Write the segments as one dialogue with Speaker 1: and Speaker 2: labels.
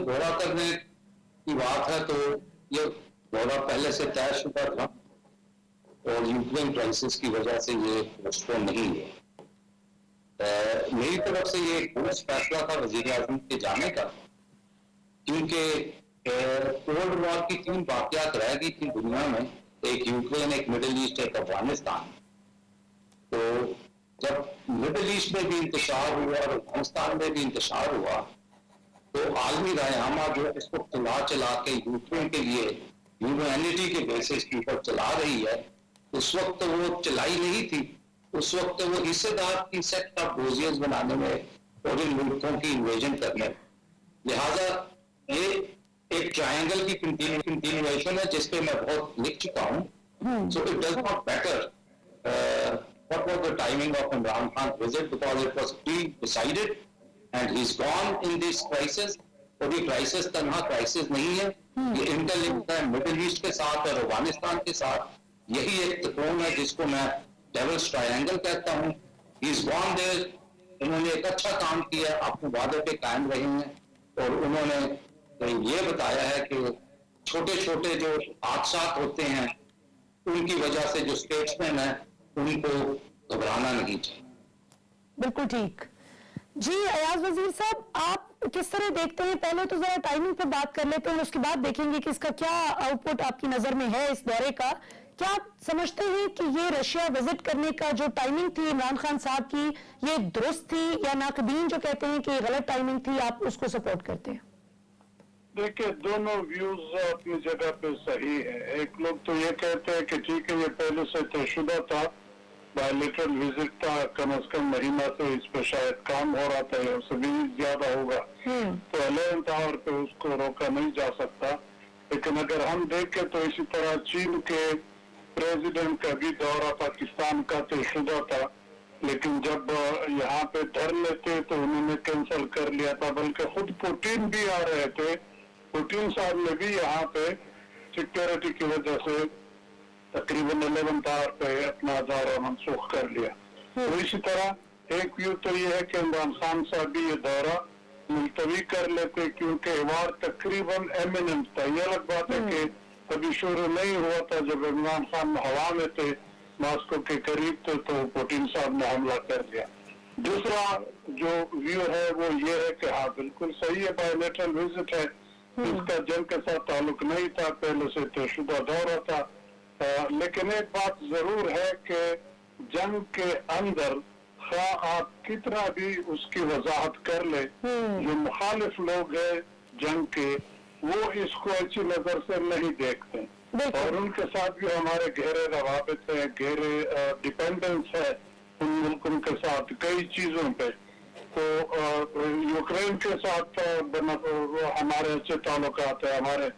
Speaker 1: दौरा करने की बात है तो ये दौरा पहले से तयशुदा था और यूक्रेन क्राइसिस की वजह से ये पोस्टपोन नहीं हुआ। मेरी तरफ से ये ठोस फैसला था वजीर आजम के जाने का, क्योंकि कोल्ड वॉर की 3 वाकयात रह गई थी दुनिया में, एक यूक्रेन, एक मिडिल ईस्ट, एक अफगानिस्तान। तो जब मिडिल ईस्ट में भी इंतशार हुआ और अफगानिस्तान में भी इंतशार हुआ, तो आलमी रायनामा जो इसको चला के यूक्रेन के लिए ह्यूमैनिटी के बेसिस के ऊपर चला रही है, उस वक्त वो चलाई नहीं थी। उस वक्त वो हिस्सेदार की सेट ऑफ डोजियर्स बनाने में और इन मुल्कों की इन्वेजन करने में। लिहाजा ये एक ट्रायंगल की कंटिन्यूएशन है जिसपे मैं बहुत लिख चुका हूँ। So it does not matter what was the timing of Imran Khan's visit, because it was pre-decided and he's gone in this crisis. और ये क्राइसिस तनहा क्राइसिस नहीं है, ये इंटरलिंक्ड है मिडिल ईस्ट के साथ और अफगानिस्तान के साथ। यही एक त्रिकोण है जिसको मैं डेविल्स ट्रायंगल कहता हूँ। ही इज गॉन देयर, उन्होंने एक अच्छा काम किया, अपने वादे पे कायम रहे हैं और उन्होंने ये बताया है कि छोटे छोटे जो हादसात होते हैं उनकी वजह से जो स्टेट्समैन है उनको घबराना नहीं चाहिए।
Speaker 2: बिल्कुल ठीक जी। अयाज वजीर साहब, आप किस तरह देखते हैं, पहले तो जरा टाइमिंग पर बात कर लेते हैं, उसके बाद देखेंगे कि इसका क्या आउटपुट आपकी नजर में है इस दौरे का। क्या आप समझते हैं कि ये रशिया विजिट करने का जो टाइमिंग थी इमरान खान साहब की, ये दुरुस्त थी, या नाकदीन जो कहते हैं कि गलत टाइमिंग थी, आप उसको सपोर्ट करते हैं?
Speaker 3: देखिए, दोनों व्यूज अपनी जगह पे सही है। एक लोग तो ये कहते हैं कि ठीक है, ये पहले से तयशुदा था, बायलेटरल विजिट था, कम से कम महीना से इस पर शायद काम हो रहा था, उससे भी ज्यादा होगा, तो 11th आवर पे उसको रोका नहीं जा सकता। लेकिन अगर हम देखें तो इसी तरह चीन के प्रेसिडेंट का भी दौरा पाकिस्तान का तयशुदा था, लेकिन जब यहाँ पे धरने थे तो उन्होंने कैंसिल कर लिया था। बल्कि खुद पुतिन भी आ रहे थे, पुतिन साहब ने भी यहाँ पे सिक्योरिटी की वजह से तकरीबन 11th आवर पे अपना दौरा मनसूख कर लिया। तो इसी तरह एक व्यू तो ये है कि इमरान खान साहब भी ये दौरा मुलतवी कर लेते, क्योंकि वार तकरीबन एमिनेंट था। ये अलग बात है कि कभी शुरू नहीं हुआ था, जब इमरान खान हवा में थे, मॉस्को के करीब थे, तो पुतिन साहब ने हमला कर दिया। दूसरा जो व्यू है वो ये है कि हाँ, बिल्कुल सही है, बायोलेटरल विजिट है, इसका जंग के साथ ताल्लुक नहीं था, पहले से तयशुदा दौरा था। लेकिन एक बात जरूर है कि जंग के अंदर आप कितना भी उसकी वजाहत कर ले, जो मुखालिफ लोग हैं जंग के, वो इसको अच्छी नजर से नहीं देखते, और उनके साथ भी हमारे गहरे रवाबित है, गहरे डिपेंडेंस है उन मुल्कों के साथ कई चीजों पे। तो यूक्रेन के साथ हमारे अच्छे ताल्लुकात है, हमारे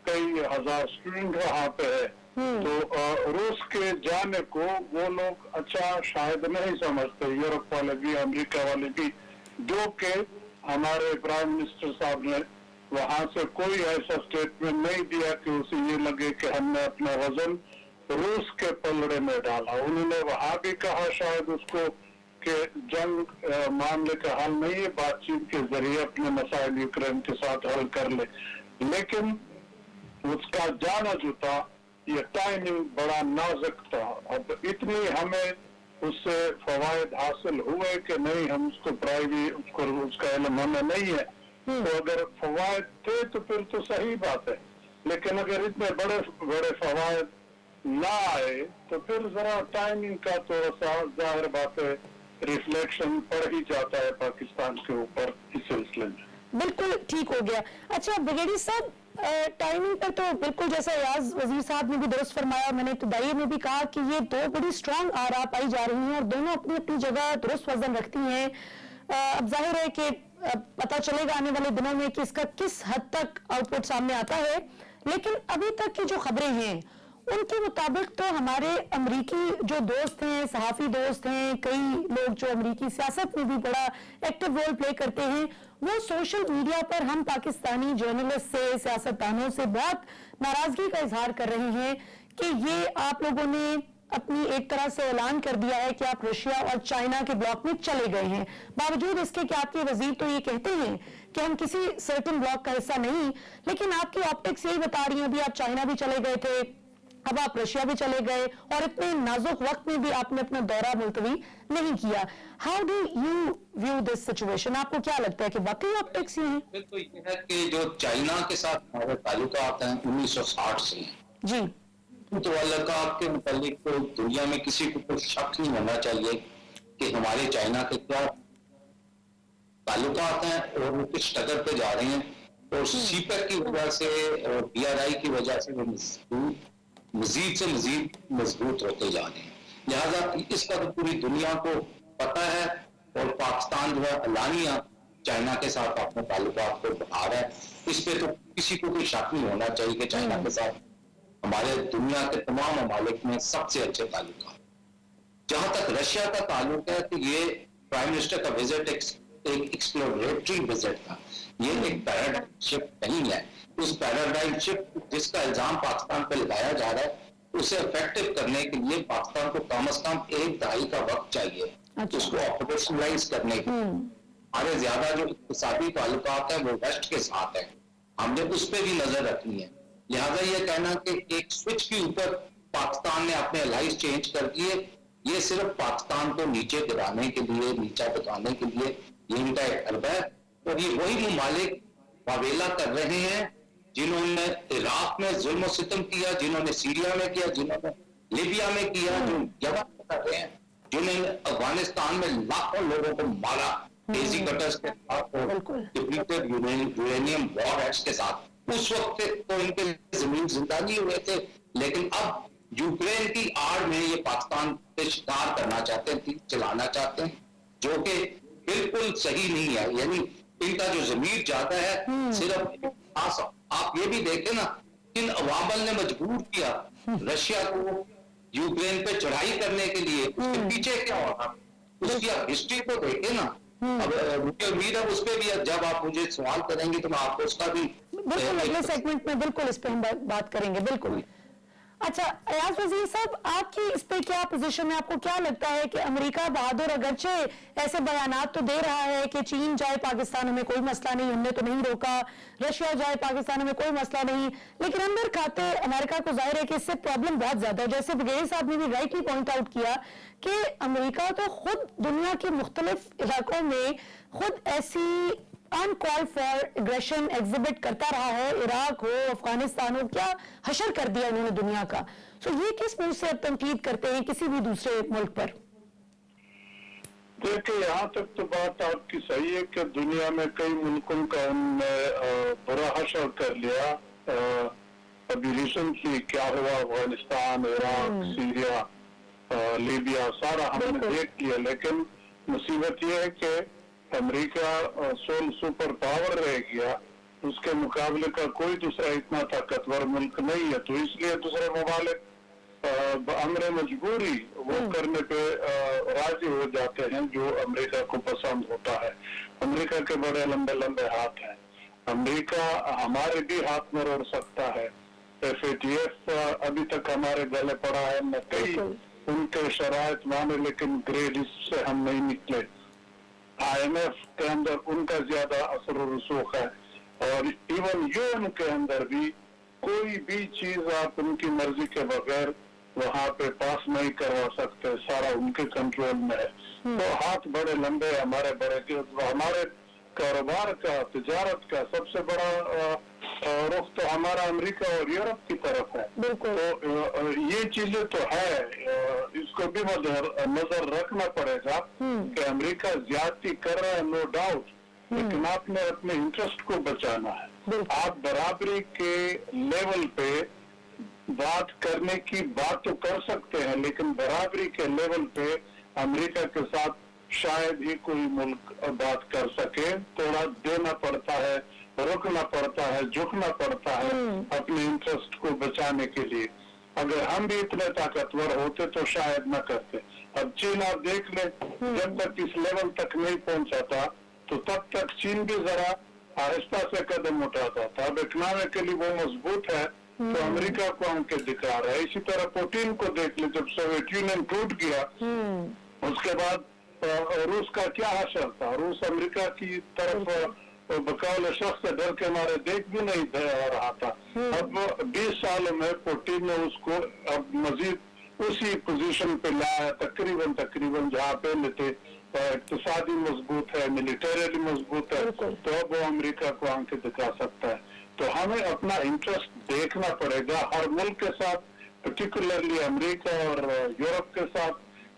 Speaker 3: कई हजार स्टूडेंट वहाँ पे है। तो रूस के जाने को वो लोग अच्छा शायद नहीं समझते, यूरोप वाले भी, अमेरिका वाले भी, जो कि हमारे प्राइम मिनिस्टर साहब ने वहां से कोई ऐसा स्टेटमेंट नहीं दिया कि उसे ये लगे कि हमने अपना वजन रूस के पलड़े में डाला। उन्होंने वहां भी कहा शायद उसको कि जंग मामले का हल नहीं है, बातचीत के जरिए अपने मसाइल यूक्रेन के साथ हल कर ले। लेकिन उसका जाना जो था, ये टाइमिंग बड़ा नाजुक था। अब इतनी हमें उससे फवायद हासिल हुए कि नहीं, हम उसको उसका इल्म हमें नहीं है। तो अगर फवायद थे तो फिर तो सही बात है, लेकिन अगर इतने बड़े बड़े फवायद ना आए तो फिर जरा टाइमिंग का थोड़ा सा जाहिर बात है रिफ्लेक्शन पड़ ही जाता है पाकिस्तान के ऊपर इस सिलसिले में।
Speaker 2: बिल्कुल ठीक हो गया। अच्छा ब्रिगेडियर साहब, टाइमिंग पर तो बिल्कुल जैसा अयाज वजीर साहब ने भी दुरुस्त फरमाया, मैंने इब्तदाई में भी कहा कि ये दो बड़ी स्ट्रांग आरा पाई जा रही हैं और दोनों अपनी अपनी जगह दुरुस्त वजन रखती हैं। अब जाहिर है कि पता चलेगा आने वाले दिनों में कि इसका किस हद तक आउटपुट सामने आता है, लेकिन अभी तक की जो खबरें हैं उनके मुताबिक तो हमारे अमरीकी जो दोस्त हैं, सहाफ़ी दोस्त हैं, कई लोग जो अमरीकी सियासत में भी बड़ा एक्टिव रोल प्ले करते हैं, वो सोशल मीडिया पर हम पाकिस्तानी जर्नलिस्ट से, सियासतदानों से बहुत नाराजगी का इजहार कर रहे हैं कि ये आप लोगों ने अपनी एक तरह से ऐलान कर दिया है कि आप रशिया और चाइना के ब्लॉक में चले गए हैं, बावजूद इसके कि आपके वजीर तो ये कहते हैं کہ ہم کسی سرٹن بلاک کا حصہ نہیں. لیکن آپ کی آپٹکس یہی بتا رہی ہیں, ابھی آپ چائنا بھی چلے گئے تھے, اب آپ رشیا بھی چلے گئے, اور اتنے نازک وقت میں بھی آپ نے اپنا دورہ ملتوی نہیں کیا. How do you view this situation? آپ کو کیا لگتا ہے کہ واقعی آپٹکس یہ ہیں؟
Speaker 1: تو یہ ہے کہ جو چائنا کے ساتھ ہمارے تعلقات ہیں 1960 سے ہیں.
Speaker 2: جی.
Speaker 1: تو تعلقات کے متعلق تو دنیا میں کسی کو کوئی شک نہیں ہونا چاہیے کہ ہمارے چائنا کے کیا تعلقات ہیں اور وہ کس ڈگر پہ جا رہے ہیں, اور سی پیک کی وجہ سے اور پی آر آئی کی وجہ سے وہ مزید سے مزید مضبوط ہوتے جا رہے ہیں. لہذا اس کا تو پوری دنیا کو پتہ ہے, اور پاکستان جو ہے اعلانیہ چائنا کے ساتھ اپنے تعلقات کو بڑھا رہا ہے. اس پہ تو کسی کو کوئی شک نہیں ہونا چاہیے کہ چائنا کے ساتھ ہمارے دنیا کے تمام ممالک میں سب سے اچھے تعلقات. جہاں تک رشیا کا تعلق ہے تو یہ پرائم منسٹر کا وزٹ ایک ایکسپلوریٹری وزٹ تھا, یہ ایک پیراڈائم شفٹ نہیں ہے. اس پیراڈائم شفٹ جس کا الزام پاکستان پہ لگایا جا رہا ہے اسے افیکٹو کرنے کے لیے پاکستان کو کم از کم 1 دہائی کا وقت چاہیے اس کو آپریشنلائز کرنے کے. ہمارے زیادہ جو اقتصادی تعلقات ہیں وہ ویسٹ کے ساتھ ہیں, ہم نے اس پہ بھی نظر رکھنی ہے. لہٰذا یہ کہنا کہ ایک سوئچ کے اوپر پاکستان نے اپنے الائز چینج کر دیے, یہ صرف پاکستان کو نیچے گرانے کے لیے, نیچا دکھانے کے لیے یہ ان کا ایک حربہ ہے. اور یہ وہی ممالک واویلا کر رہے ہیں جنہوں نے عراق میں ظلم و ستم کیا, جنہوں نے سیریا میں کیا, جنہوں نے لیبیا میں کیا, جو یمن میں کر رہے ہیں, جنہوں نے افغانستان میں لاکھوں لوگوں کو مارا ایزی کٹرز کے ساتھ اور ڈپلیٹڈ یورینیم وار ایکٹس کے ساتھ. اس وقت تو ان کے زمین زندہ نہیں ہوئے تھے, لیکن اب یوکرین کی آڑ میں یہ پاکستان پہ شکار کرنا چاہتے ہیں, چلانا چاہتے ہیں, جو کہ بالکل صحیح نہیں ہے. یعنی ان کا جو ضمیر جاتا ہے صرف آپ یہ بھی دیکھیں نا, کن عوامل نے مجبور کیا رشیا کو یوکرین پہ چڑھائی کرنے کے لیے, اس کے پیچھے کیا ہوگا, اس کی آپ ہسٹری کو دیکھیں نا. اب مجھے امید ہے اس پہ بھی جب آپ مجھے سوال کریں گے تو میں آپ کو اس کا بھی
Speaker 2: بالکل اگلے سیگمنٹ میں بالکل اس پہ ہم بات کریں گے. بالکل. اچھا ایاز وزیر صاحب, آپ کی اس پہ کیا پوزیشن ہے؟ آپ کو کیا لگتا ہے کہ امریکہ بہادر اگرچہ ایسے بیانات تو دے رہا ہے کہ چین جائے پاکستان میں کوئی مسئلہ نہیں, ہم نے تو نہیں روکا, رشیا جائے پاکستان میں کوئی مسئلہ نہیں, لیکن اندر کھاتے امریکہ کو ظاہر ہے کہ اس سے پرابلم بہت زیادہ ہے. جیسے بگیڑی صاحب نے بھی رائٹلی پوائنٹ آؤٹ کیا کہ امریکہ تو خود دنیا کے مختلف علاقوں میں خود ایسی ان کال فار اگریشن ایگزیبٹ کرتا رہا ہے, عراق ہو, افغانستان ہو, کیا حشر کر دیا انہوں نے دنیا کا. سو یہ کس منہ سے تنقید کرتے ہیں کسی بھی دوسرے ملک پر؟
Speaker 3: دیکھیں یہاں تک تو بات آپ کی صحیح ہے کہ دنیا میں کئی ملکوں کا ان نے برا حشر کر لیا. ابھی ریسنٹلی کیا ہوا, افغانستان, عراق, سیریا, لیبیا, سارا ہم نے دیکھ لیا. لیکن مصیبت یہ ہے کہ امریکہ سول سپر پاور رہ گیا, اس کے مقابلے کا کوئی دوسرا اتنا طاقتور ملک نہیں ہے. تو اس لیے دوسرے ممالک بامر مجبوری وہ کرنے پہ راضی ہو جاتے ہیں جو امریکہ کو پسند ہوتا ہے. امریکہ کے بڑے لمبے لمبے ہاتھ ہیں, امریکہ ہمارے بھی ہاتھ میں روڑ سکتا ہے. FATF ابھی تک ہمارے گلے پڑا ہے, نہ کئی ان کے شرائط مانے, لیکن گرے لسٹ سے ہم نہیں نکلے. IMF کے اندر ان کا زیادہ اثر و رسوخ ہے, اور ایون UN کے اندر بھی کوئی بھی چیز آپ ان کی مرضی کے بغیر وہاں پہ پاس نہیں کروا سکتے, سارا ان کے کنٹرول میں ہے. تو ہاتھ بڑے لمبے, ہمارے بڑے, ہمارے کاروبار کا, تجارت کا سب سے بڑا رخ تو ہمارا امریکہ اور یورپ کی طرف ہے. تو یہ چیزیں تو ہے, اس کو بھی نظر رکھنا پڑے گا کہ امریکہ زیادتی کر رہا ہے, نو ڈاؤٹ, لیکن آپ نے اپنے انٹرسٹ کو بچانا ہے. آپ برابری کے لیول پہ بات کرنے کی بات تو کر سکتے ہیں, لیکن برابری کے لیول پہ امریکہ کے ساتھ شاید ہی کوئی ملک بات کر سکے. تھوڑا دینا پڑتا ہے, رکنا پڑتا ہے, جھکنا پڑتا ہے اپنے انٹرسٹ کو بچانے کے لیے. اگر ہم بھی اتنے طاقتور ہوتے تو شاید نہ کرتے. اب چین آپ دیکھ لیں, جب تک اس لیول تک نہیں پہنچا تھا تو تب تک چین بھی ذرا آہستہ سے قدم اٹھاتا تھا. اب اکنامکلی وہ مضبوط ہے تو امریکہ کو ہم کے دکھا رہا ہے. اسی طرح پوٹین کو دیکھ لیں, جب سوویت یونین ٹوٹ گیا اس کے بعد روس کا کیا حشر تھا. روس امریکہ کی طرف और बकौल शख्स डर के मारे देख भी नहीं दे रहा था। अब 20 सालों में पुतिन ने उसको अब मजीद उसी पोजीशन पे लाया, तकरीबन जहाँ पहले थे इक्तिसादी मजबूत है, मिलिटरीली मजबूत है, तो अब वो अमेरिका को आंखें दिखा सकता है। तो हमें अपना इंटरेस्ट देखना पड़ेगा हर मुल्क के साथ, पर्टिकुलरली अमेरिका और यूरोप के साथ।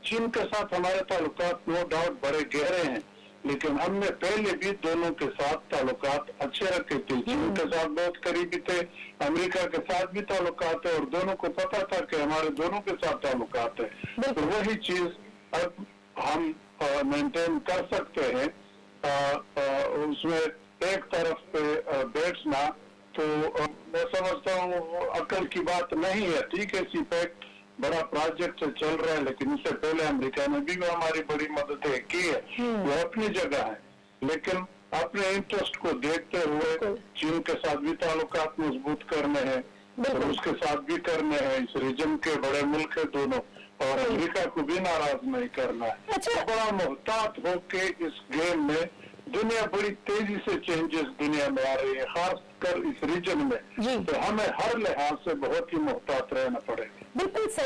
Speaker 3: चीन के साथ हमारे ताल्लुकात नो डाउट बड़े गहरे हैं, लेकिन हमने पहले भी दोनों के साथ ताल्लुकात अच्छे रखे थे। चीन के साथ बहुत करीबी थे, अमेरिका के साथ भी ताल्लुकात है, और दोनों को पता था कि हमारे दोनों के साथ ताल्लुकात है। तो वही चीज अब हम मेंटेन कर सकते हैं। उसमें एक तरफ पे बैठना तो मैं समझता हूँ अकल की बात नहीं है। ठीक है, सीपैक बड़ा प्रोजेक्ट चल रहा है, लेकिन इससे पहले अमेरिका ने भी हमारी बड़ी मददें की है, वो अपनी जगह है। लेकिन अपने इंटरेस्ट को देखते हुए चीन के साथ भी ताल्लुकात मजबूत करने हैं, और उसके साथ भी करने हैं। इस रीजन के बड़े मुल्क है दोनों, और अमेरिका को भी नाराज नहीं करना है।
Speaker 2: अच्छा।
Speaker 3: बड़ा मोहतात होके इस गेम में, दुनिया बड़ी तेजी से चेंजेस दुनिया में आ रही है, खासकर इस रीजन में, तो हमें हर लिहाज से बहुत ही मोहतात रहना पड़ेगा।
Speaker 2: बिल्कुल सही।